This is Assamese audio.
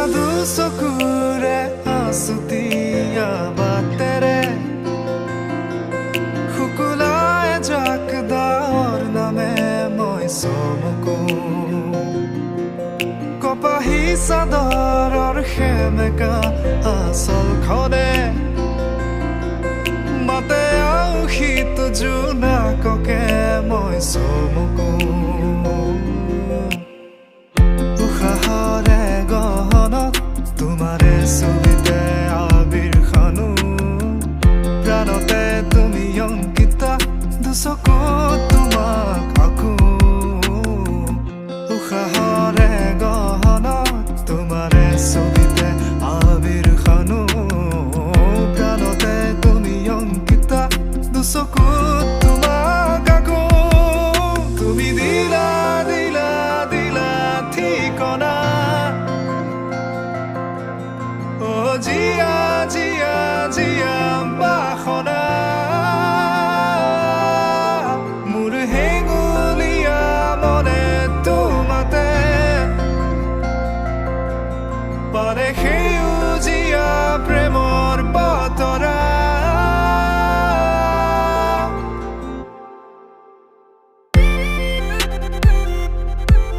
সাধু চকুৰে আছুতীয়া বাটেৰে শুকুলাই জাক দাৱৰ নামে মই চমকো কপাহী চাদৰৰ সেমেকা আচলখনে মাতে আও শীত জোনাককে মই চমকো